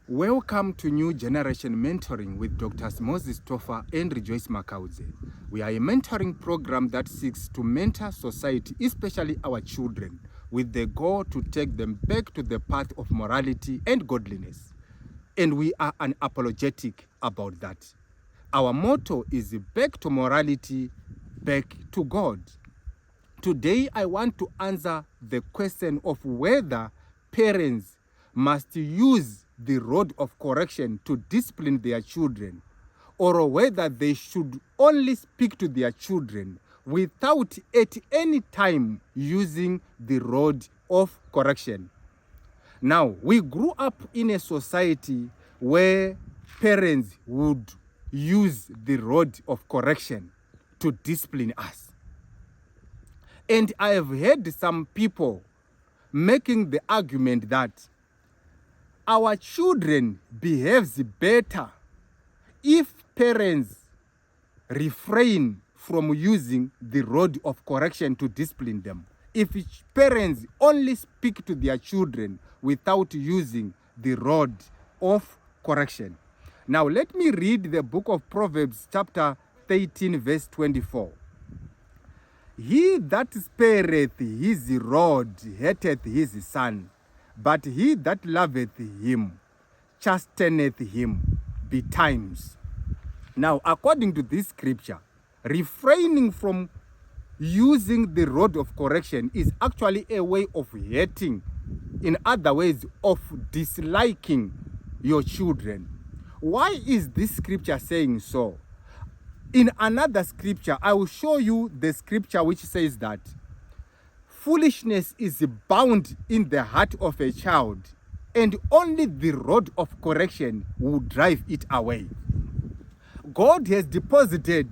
Welcome to New Generation Mentoring with Drs. Moses Toffa and Rejoice Makauze. We are a mentoring program that seeks to mentor society, especially our children, with the goal to take them back to the path of morality and godliness. And we are unapologetic about that. Our motto is back to morality, back to God. Today, I want to answer the question of whether parents must use the rod of correction to discipline their children, or whether they should only speak to their children without at any time using the rod of correction. Now, we grew up in a society where parents would use the rod of correction to discipline us. And I have heard some people making the argument that our children behaves better if parents refrain from using the rod of correction to discipline them. If parents only speak to their children without using the rod of correction. Now let me read the book of Proverbs chapter 13 verse 24. He that spareth his rod hateth his son, but he that loveth him chasteneth him betimes. Now, according to this scripture, refraining from using the rod of correction is actually a way of hating, in other ways, of disliking your children. Why is this scripture saying so? In another scripture, I will show you the scripture which says that foolishness is bound in the heart of a child, and only the rod of correction will drive it away. God has deposited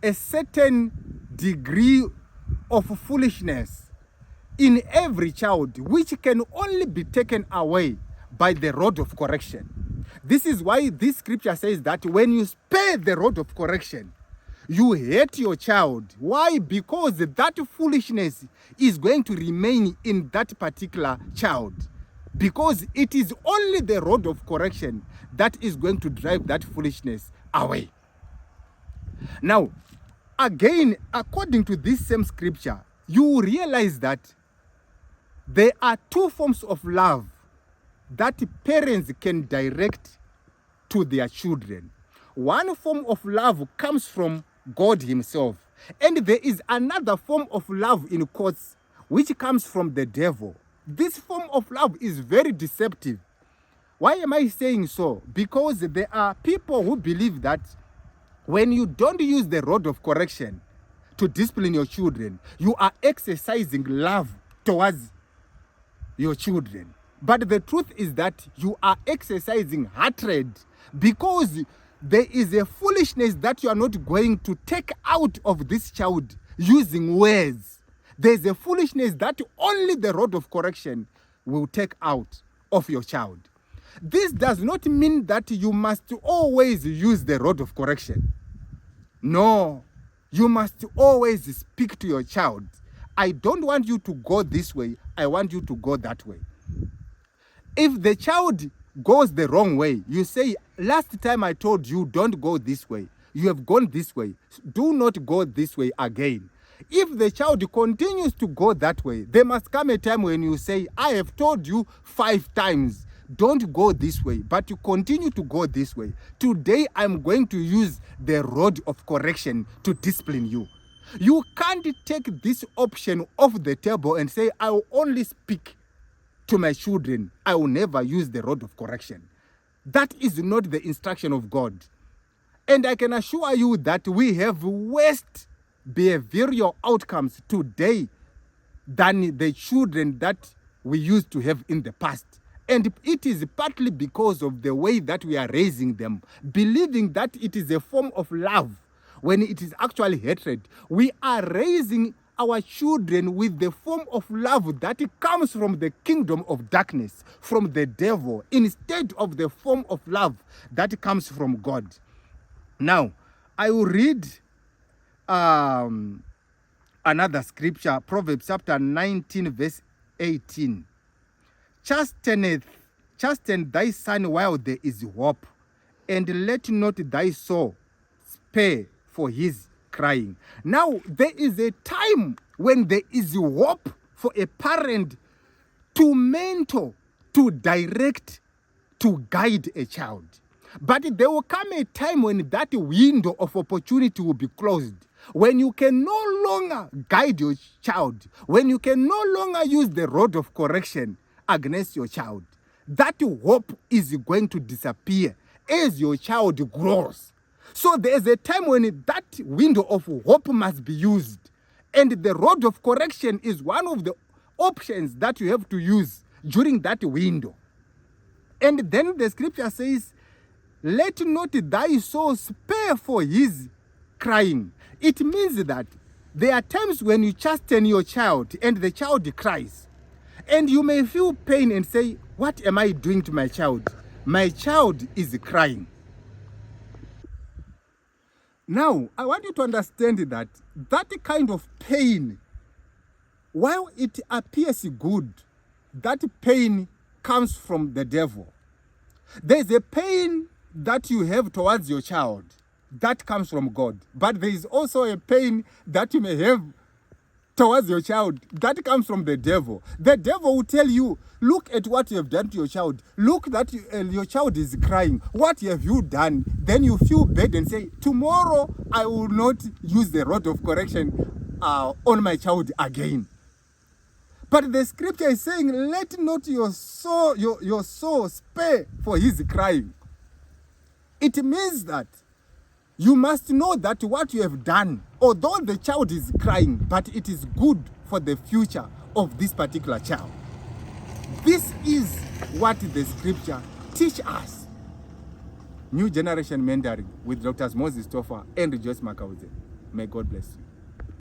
a certain degree of foolishness in every child, which can only be taken away by the rod of correction. This is why this scripture says that when you spare the rod of correction, you hate your child. Why? Because that foolishness is going to remain in that particular child. Because it is only the rod of correction that is going to drive that foolishness away. Now, again, according to this same scripture, you realize that there are two forms of love that parents can direct to their children. One form of love comes from God himself, and there is another form of love, in quotes, which comes from the devil. This form of love is very deceptive. Why am I saying so? Because there are people who believe that when you don't use the rod of correction to discipline your children, you are exercising love towards your children. But the truth is that you are exercising hatred, because there is a foolishness that you are not going to take out of this child using words. There's a foolishness that only the rod of correction will take out of your child. This does not mean that you must always use the rod of correction. No, you must always speak to your child. I don't want you to go this way. I want you to go that way. If the child goes the wrong way, you say, last time I told you don't go this way. You have gone this way. Do not go this way again. If the child continues to go that way, there must come a time when you say, I have told you 5 times, don't go this way, but you continue to go this way. Today, I'm going to use the rod of correction to discipline you. You can't take this option off the table and say, I will only speak to my children. I will never use the rod of correction. That is not the instruction of God. And I can assure you that we have worse behavioral outcomes today than the children that we used to have in the past. And it is partly because of the way that we are raising them, believing that it is a form of love when it is actually hatred. We are raising our children with the form of love that comes from the kingdom of darkness, from the devil, instead of the form of love that comes from God. Now, I will read another scripture, Proverbs chapter 19, verse 18. Chasteneth chasten thy son while there is hope, and let not thy soul spare for his crying. Now, there is a time when there is hope for a parent to mentor, to direct, to guide a child. But there will come a time when that window of opportunity will be closed, when you can no longer guide your child, when you can no longer use the rod of correction against your child. That hope is going to disappear as your child grows. So there's a time when that window of hope must be used. And the rod of correction is one of the options that you have to use during that window. And then the scripture says, let not thy soul spare for his crying. It means that there are times when you chasten your child and the child cries. And you may feel pain and say, what am I doing to my child? My child is crying. Now, I want you to understand that that kind of pain, while it appears good, that pain comes from the devil. There's a pain that you have towards your child that comes from God. But there is also a pain that you may have towards your child that comes from the devil. The devil will tell you, look at what you have done to your child. Look that your child is crying. What have you done? Then you feel bad and say, tomorrow I will not use the rod of correction on my child again. But the scripture is saying, let not your soul spare for his crying. It means that you must know that what you have done, although the child is crying, but it is good for the future of this particular child. This is what the scripture teaches us. New Generation Mentoring with Dr. Moses Toffa and Joyce Makauze. May God bless you.